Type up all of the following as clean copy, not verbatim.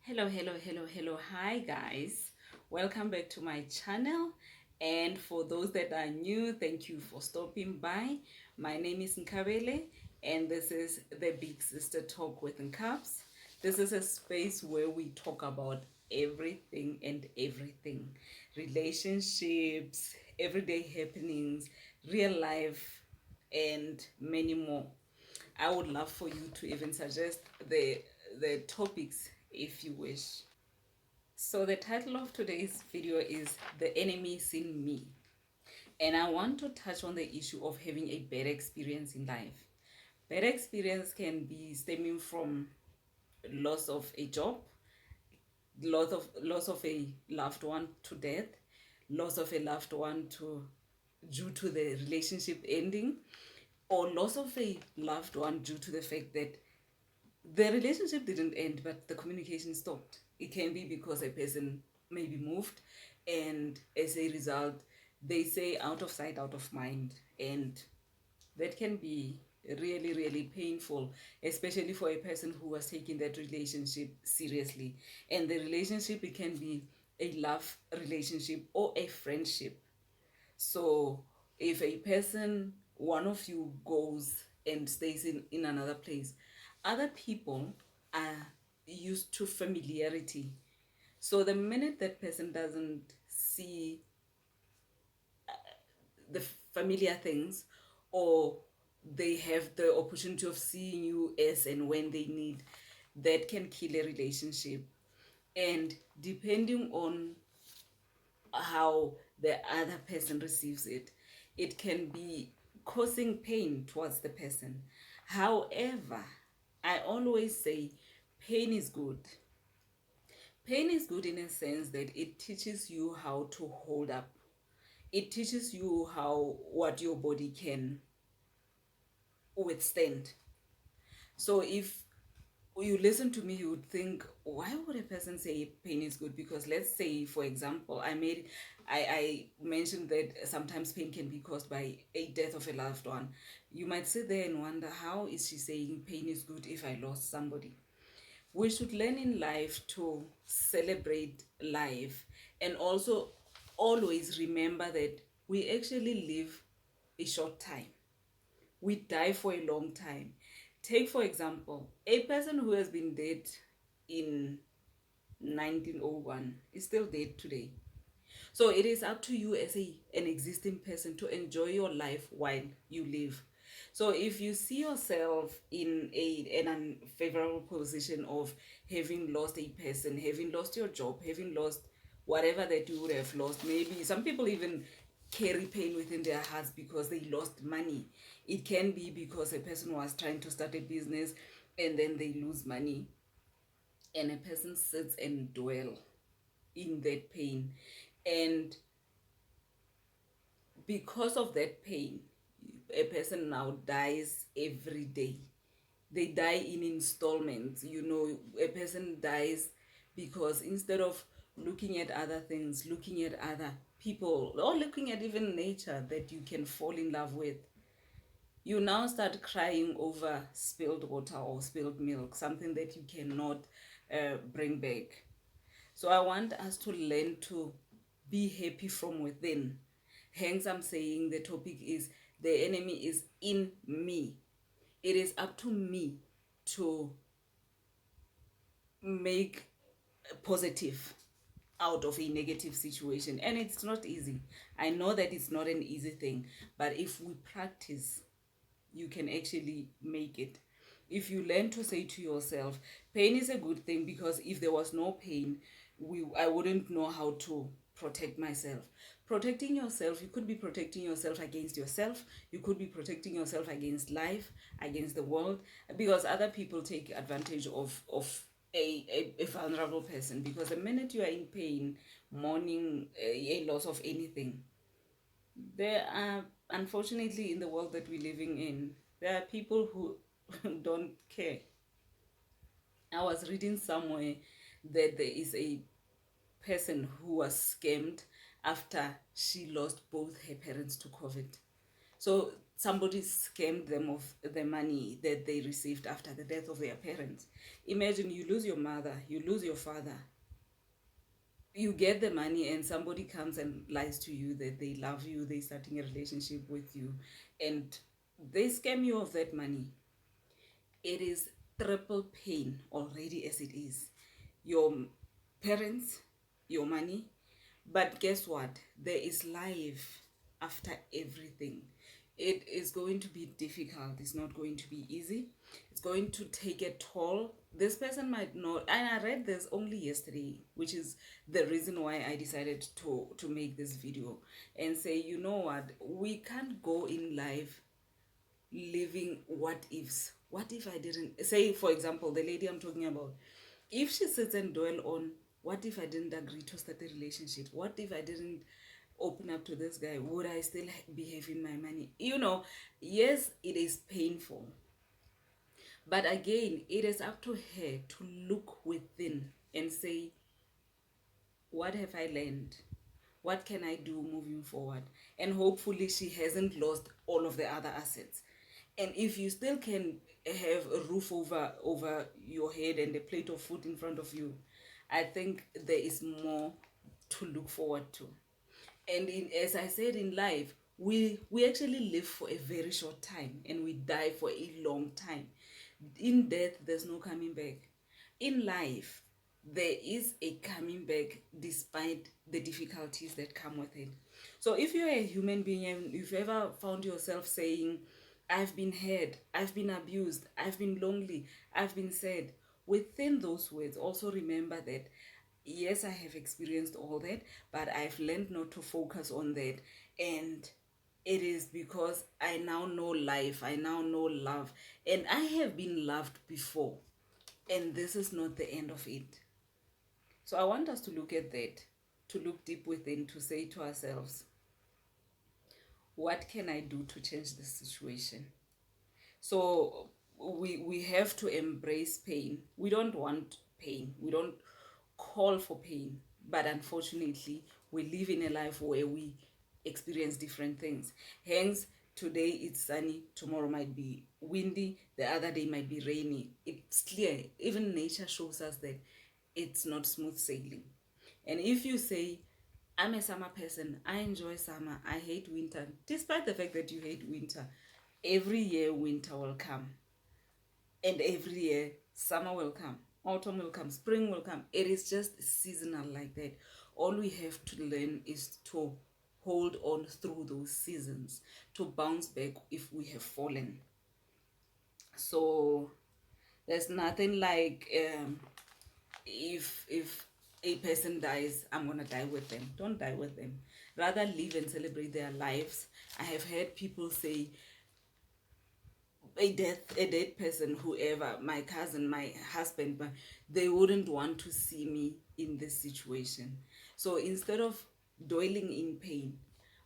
Hello. Hi, guys. Welcome back to my channel. And for those that are new, thank you for stopping by. My name is Nkabele, and this is the Big Sister Talk with Nkabs. This is a space where we talk about everything and everything, relationships, everyday happenings, real life, and many more. I would love for you to even suggest the topics if you wish. So the title of today's video is The Enemy is in Me. And I want to touch on the issue of having a bad experience in life. Bad experience can be stemming from loss of a job, loss of a loved one to death, loss of a loved one to due to the relationship ending, or loss of a loved one due to the fact that the relationship didn't end, but the communication stopped. It can be because a person maybe moved, and as a result, they say out of sight, out of mind, and that can be really painful, especially for a person who was taking that relationship seriously. And the relationship, it can be a love relationship or a friendship. So if a person, one of you goes and stays in another place, other people are used to familiarity. So the minute that person doesn't see the familiar things, or they have the opportunity of seeing you as and when they need, that can kill a relationship. And depending on how the other person receives it, it can be causing pain towards the person. However, I always say pain is good. Pain is good in a sense that it teaches you how to hold up. It teaches you how what your body can withstand. So if you listen to me, you would think, why would a person say pain is good? Because let's say, for example, I mentioned that sometimes pain can be caused by a death of a loved one. You might sit there and wonder, how is she saying pain is good if I lost somebody? We should learn in life to celebrate life, and also always remember that we actually live a short time. We die for a long time. Take, for example, a person who has been dead in 1901 is still dead today. So it is up to you as an existing person to enjoy your life while you live. So if you see yourself in an unfavorable position of having lost a person, having lost your job, having lost whatever that you would have lost, maybe some people even carry pain within their hearts because they lost money. It can be because a person was trying to start a business and then they lose money, and a person sits and dwell in that pain. And because of that pain, a person now dies every day. They die in installments. A person dies because instead of looking at other things, looking at other people, or looking at even nature that you can fall in love with, you now start crying over spilled water or spilled milk, something that you cannot bring back. So I want us to learn to be happy from within. Hence, I'm saying the topic is the enemy is in me. It is up to me to make positive out of a negative situation. And it's not easy. I know that it's not an easy thing, but if we practice, you can actually make it. If you learn to say to yourself, pain is a good thing, because if there was no pain, I wouldn't know how to protect myself. Protecting yourself, you could be protecting yourself against yourself, you could be protecting yourself against life, against the world, because other people take advantage of a vulnerable person. Because the minute you are in pain, mourning a loss of anything, there are, unfortunately, in the world that we're living in, there are people who don't care. I was reading somewhere that there is a person who was scammed after she lost both her parents to COVID. So somebody scammed them of the money that they received after the death of their parents. Imagine you lose your mother, you lose your father, you get the money, and somebody comes and lies to you that they love you, they're starting a relationship with you, and they scam you of that money. It is triple pain already as it is. Your parents, your money, but guess what? There is life after everything. It is going to be difficult. It's not going to be easy. It's going to take a toll. This person might not, and I read this only yesterday, which is the reason why I decided to make this video and say, you know what, we can't go in life living what ifs. What if I didn't, say for example, the lady I'm talking about, if she sits and dwell on what if I didn't agree to start a relationship, what if I didn't open up to this guy, would I still be having my money? Yes, it is painful, but again, it is up to her to look within and say, what have I learned? What can I do moving forward? And hopefully she hasn't lost all of the other assets. And if you still can have a roof over your head and a plate of food in front of you, I think there is more to look forward to. And as I said, in life, we actually live for a very short time and we die for a long time. In death, there's no coming back. In life, there is a coming back despite the difficulties that come with it. So if you're a human being and you've ever found yourself saying, I've been hurt, I've been abused, I've been lonely, I've been sad, within those words, also remember that yes, I have experienced all that, but I've learned not to focus on that. And it is because I now know life, I now know love, and I have been loved before. And this is not the end of it. So I want us to look at that, to look deep within, to say to ourselves, what can I do to change this situation? So we have to embrace pain. We don't want pain. We don't call for pain. But unfortunately, we live in a life where we experience different things. Hence, today it's sunny, tomorrow might be windy, the other day might be rainy. It's clear. Even nature shows us that it's not smooth sailing. And if you say, I'm a summer person, I enjoy summer, I hate winter, despite the fact that you hate winter, every year winter will come. And every year summer will come, autumn will come, spring will come. It is just seasonal like that. All we have to learn is to hold on through those seasons, to bounce back if we have fallen. So there's nothing like if a person dies, I'm gonna die with them. Don't die with them. Rather live and celebrate their lives. I have heard people say, a dead person, whoever, my cousin, my husband, but they wouldn't want to see me in this situation. So instead of dwelling in pain,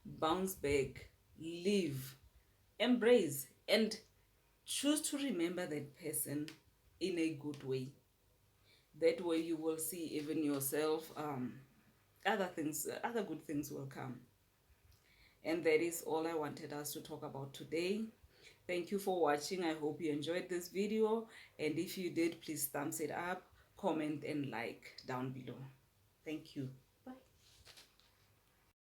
bounce back, live, embrace, and choose to remember that person in a good way. That way you will see even yourself, other things, other good things will come. And that is all I wanted us to talk about today. Thank you for watching. I hope you enjoyed this video. And if you did, please thumbs it up, comment, and like down below. Thank you.